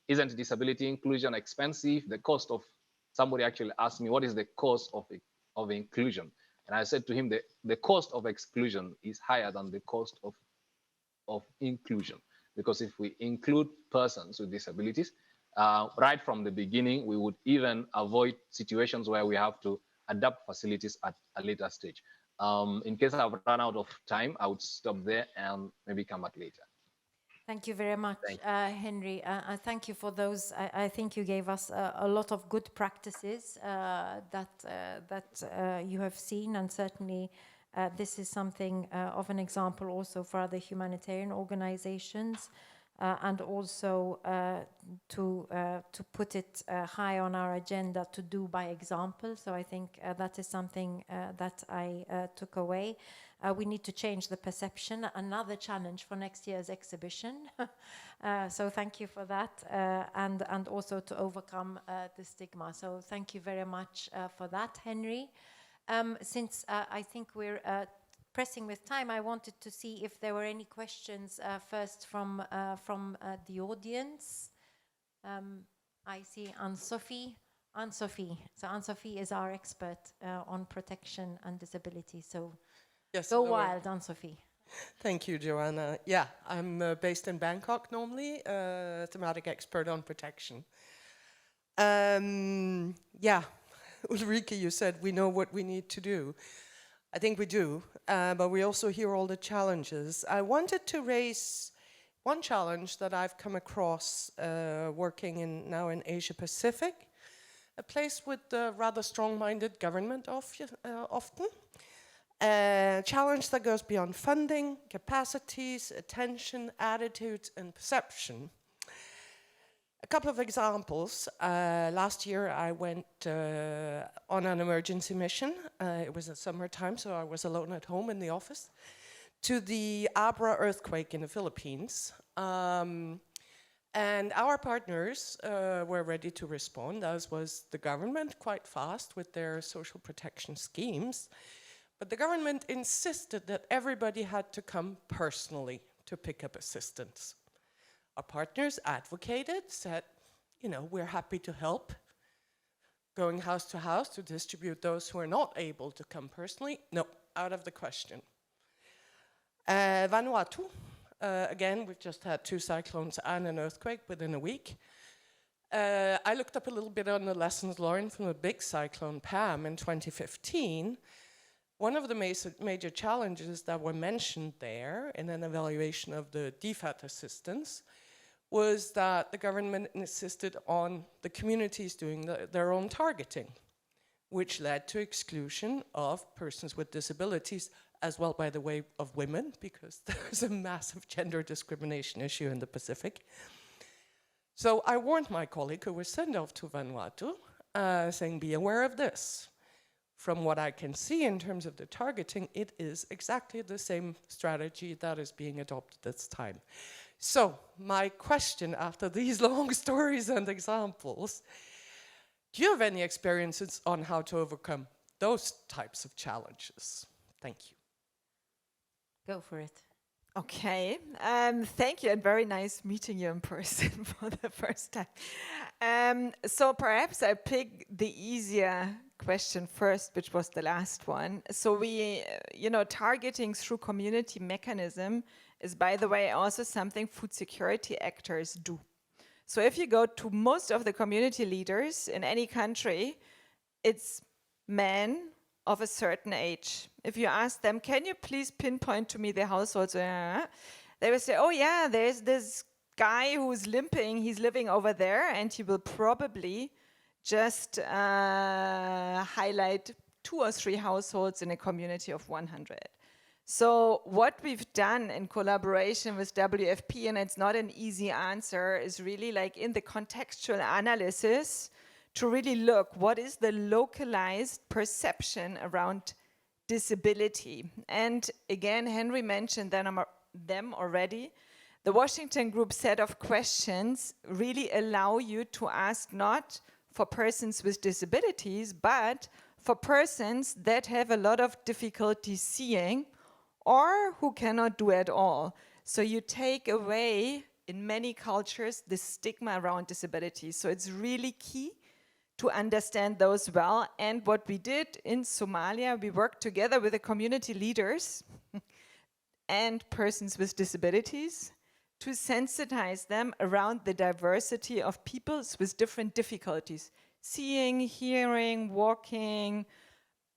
isn't disability inclusion expensive? The cost of, somebody actually asked me, what is the cost of inclusion? And I said to him, the cost of exclusion is higher than the cost of inclusion. Because if we include persons with disabilities, right from the beginning, we would even avoid situations where we have to adapt facilities at a later stage. In case I've run out of time, I would stop there and maybe come back later. Thank you very much, Thank Henry. Thank you for those. I think you gave us a lot of good practices that you have seen, and certainly this is something of an example also for other humanitarian organizations, and also to put it high on our agenda to do by example. So I think that is something that I took away. We need to change the perception, another challenge for next year's exhibition. So thank you for that, and also to overcome the stigma. So thank you very much for that, Henry. Since I think we're pressing with time, I wanted to see if there were any questions first from the audience. I see Anne-Sophie. Anne-Sophie. So Anne-Sophie is our expert on protection and disability. So Yes, go hello. wild, Anne-Sophie. Thank you, Joanna. Yeah, I'm based in Bangkok normally, thematic expert on protection. Yeah, Ulrike, you said we know what we need to do. I think we do, but we also hear all the challenges. I wanted to raise one challenge that I've come across working now in Asia Pacific, a place with a rather strong-minded government often. A challenge that goes beyond funding, capacities, attention, attitudes, and perception. A couple of examples. Last year I went on an emergency mission. It was the summertime, so I was alone at home in the office, to the Abra earthquake in the Philippines. And our partners were ready to respond, as was the government, quite fast with their social protection schemes. But the government insisted that everybody had to come personally to pick up assistance. Our partners advocated, said, you know, we're happy to help, going house to house to distribute those who are not able to come personally. No, out of the question. Vanuatu, again, we've just had 2 cyclones and an earthquake within a week. I looked up a little bit on the lessons learned from the big cyclone Pam in 2015. One of the major challenges that were mentioned there in an evaluation of the DFAT assistance was that the government insisted on the communities doing their own targeting, which led to exclusion of persons with disabilities, as well, by the way, of women, because there's a massive gender discrimination issue in the Pacific. So I warned my colleague who was sent off to Vanuatu, saying, be aware of this. From what I can see in terms of the targeting, it is exactly the same strategy that is being adopted this time. So my question after these long stories and examples, do you have any experiences on how to overcome those types of challenges? Thank you. Go for it. Okay, thank you, and very nice meeting you in person for the first time. So perhaps I pick the easier question first, which was the last one. So we, targeting through community mechanism is, by the way, also something food security actors do. So if you go to most of the community leaders in any country, it's men of a certain age. If you ask them, can you please pinpoint to me the households? They will say, oh yeah, there's this guy who's limping, he's living over there, and he will probably just highlight 2 or 3 households in a community of 100. So what we've done in collaboration with WFP, and it's not an easy answer, is really like in the contextual analysis to really look what is the localized perception around disability. And again, Henry mentioned them already. The Washington Group set of questions really allow you to ask not for persons with disabilities, but for persons that have a lot of difficulty seeing or who cannot do at all. So you take away, in many cultures, the stigma around disability. So it's really key to understand those well. And what we did in Somalia, we worked together with the community leaders and persons with disabilities to sensitize them around the diversity of peoples with different difficulties: seeing, hearing, walking,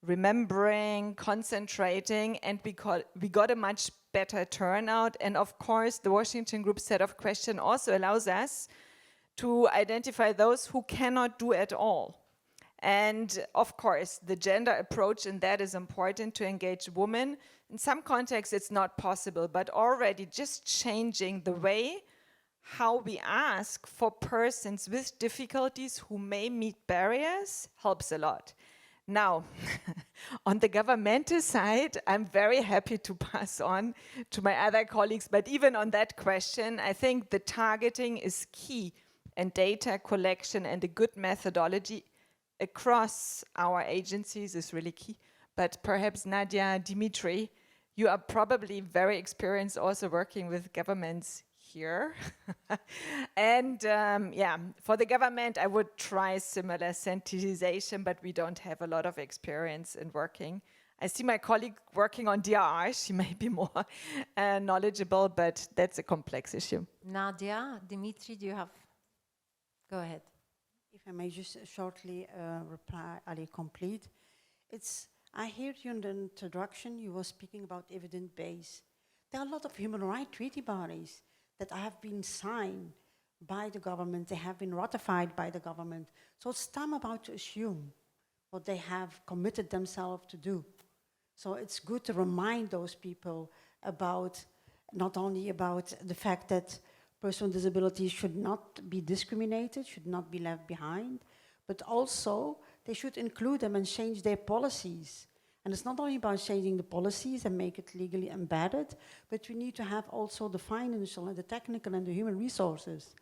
remembering, concentrating, and we got a much better turnout. And of course, the Washington Group set of questions also allows us to identify those who cannot do at all. And of course, the gender approach in that is important to engage women. In some contexts, it's not possible, but already just changing the way how we ask for persons with difficulties who may meet barriers helps a lot. Now, on the governmental side, I'm very happy to pass on to my other colleagues, but even on that question, I think the targeting is key, and data collection and a good methodology across our agencies is really key. But perhaps Nadia, Dimitri, you are probably very experienced also working with governments here. And yeah, for the government, I would try similar sensitization, but we don't have a lot of experience in working. I see my colleague working on DRR. She may be more knowledgeable, but that's a complex issue. Nadia, Dimitri, do you have? Go ahead. If I may just shortly reply, Ali, complete. I heard you in the introduction, you were speaking about evidence base. There are a lot of human rights treaty bodies that have been signed by the government, they have been ratified by the government. So it's time about to assume what they have committed themselves to do. So it's good to remind those people about, not only about the fact that persons with disabilities should not be discriminated, should not be left behind, but also they should include them and change their policies. And it's not only about changing the policies and make it legally embedded, but we need to have also the financial and the technical and the human resources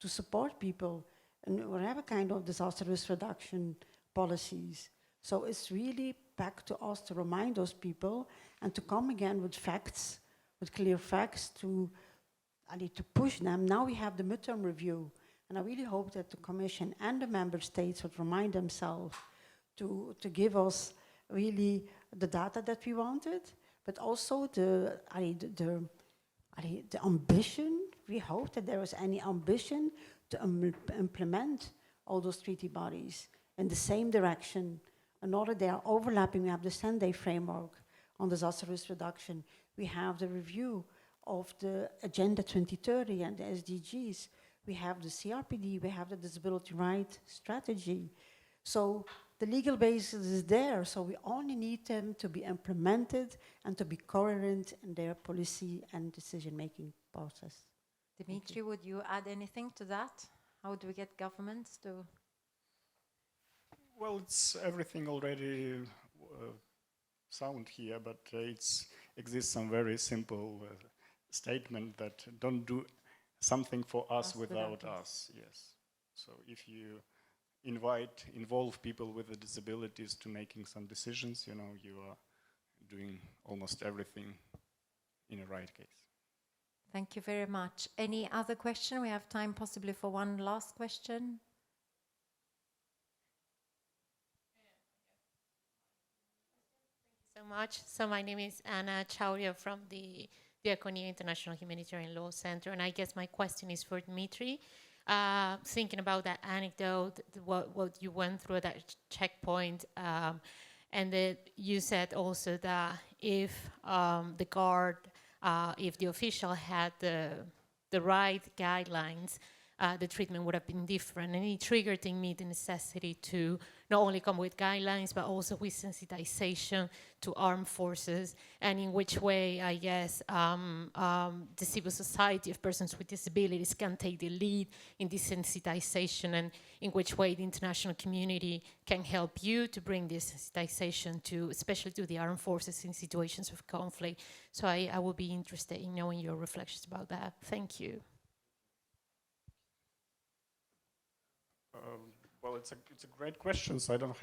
to support people in whatever kind of disaster risk reduction policies. So it's really back to us to remind those people and to come again with facts, with clear facts to push them. Now we have the midterm review, and I really hope that the Commission and the Member States would remind themselves to give us really the data that we wanted, but also the ambition. We hope that there is any ambition to implement all those treaty bodies in the same direction. In order they are overlapping, we have the Sunday framework on disaster risk reduction. We have the review of the Agenda 2030 and the SDGs. We have the CRPD, we have the Disability Rights Strategy. So the legal basis is there, so we only need them to be implemented and to be coherent in their policy and decision-making process. Dimitri, would you add anything to that? How do we get governments to? Well, it's everything already sound here, but exists some very simple statement that don't do something for us without us. Yes. So if you involve people with the disabilities to making some decisions, you know, you are doing almost everything in the right case. Thank you very much. Any other question? We have time possibly for one last question. So much. So my name is Anna Chauria from the Diakonia International Humanitarian Law Center, and I guess my question is for Dmitry. Thinking about that anecdote, what you went through at that checkpoint, and that you said also that if the guard, if the official had the right guidelines, the treatment would have been different. And it triggered in me the necessity to not only come with guidelines, but also with sensitization to armed forces, and in which way, I guess, the civil society of persons with disabilities can take the lead in this sensitization, and in which way the international community can help you to bring this sensitization to, especially to the armed forces in situations of conflict. So I would be interested in knowing your reflections about that. Thank you. Well, it's a great question. So I don't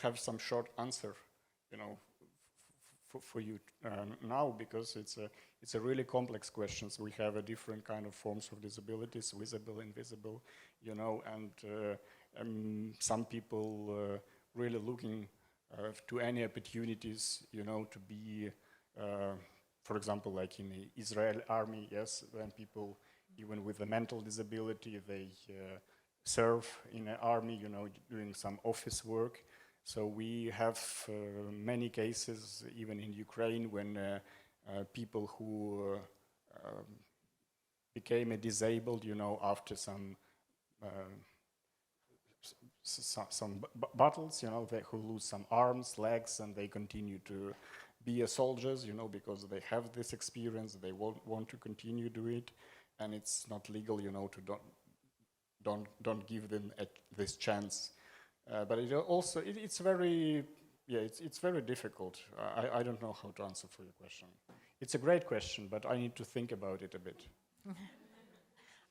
have some short answer, you know, for you now, because it's a really complex question. So we have a different kind of forms of disabilities, visible, invisible, you know, and some people really looking to any opportunities, you know, to be, for example, like in the Israel army, yes, when people even with a mental disability, they serve in the army, you know, doing some office work. So we have many cases, even in Ukraine, when people who became disabled, you know, after some battles, you know, who lose some arms, legs, and they continue to be soldiers, you know, because they have this experience, they want to continue do it, and it's not legal, you know, to don't give them this chance. But it also it's very it's very difficult. I don't know how to answer for your question. It's a great question, but I need to think about it a bit.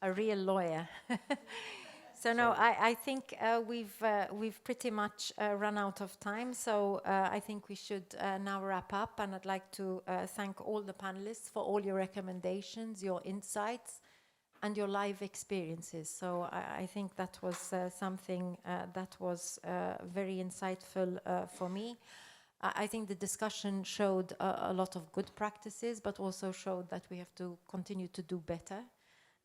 A real lawyer. So no, I think we've pretty much run out of time. So I think we should now wrap up, and I'd like to thank all the panelists for all your recommendations, your insights, and your live experiences. So I think that was something that was very insightful for me. I think the discussion showed a lot of good practices, but also showed that we have to continue to do better.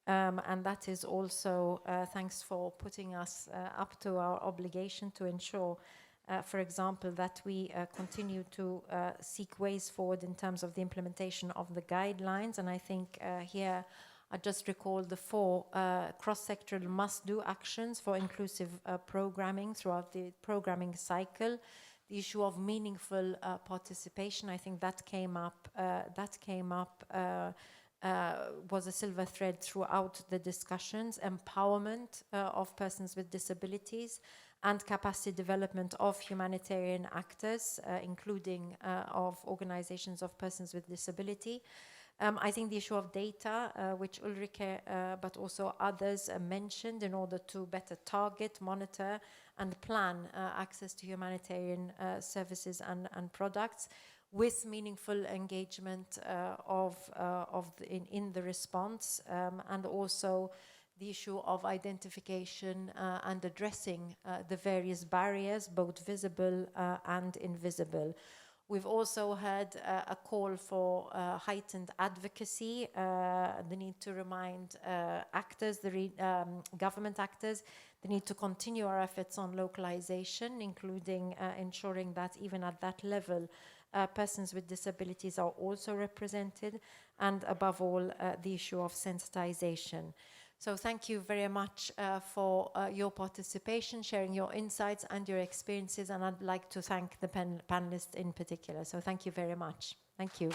And that is also thanks for putting us up to our obligation to ensure, for example, that we continue to seek ways forward in terms of the implementation of the guidelines. And I think here I just recall the 4 cross-sectoral must-do actions for inclusive programming throughout the programming cycle. The issue of meaningful participation, I think that came up. Was a silver thread throughout the discussions. Empowerment of persons with disabilities and capacity development of humanitarian actors, including of organizations of persons with disability. I think the issue of data, which Ulrike but also others mentioned, in order to better target, monitor and plan access to humanitarian services and products, with meaningful engagement in the response, and also the issue of identification and addressing the various barriers, both visible and invisible. We've also heard a call for heightened advocacy, the need to remind actors, government actors, the need to continue our efforts on localization, including ensuring that even at that level, persons with disabilities are also represented, and above all, the issue of sensitization. So thank you very much for your participation, sharing your insights and your experiences, and I'd like to thank the panelists in particular. So thank you very much. Thank you.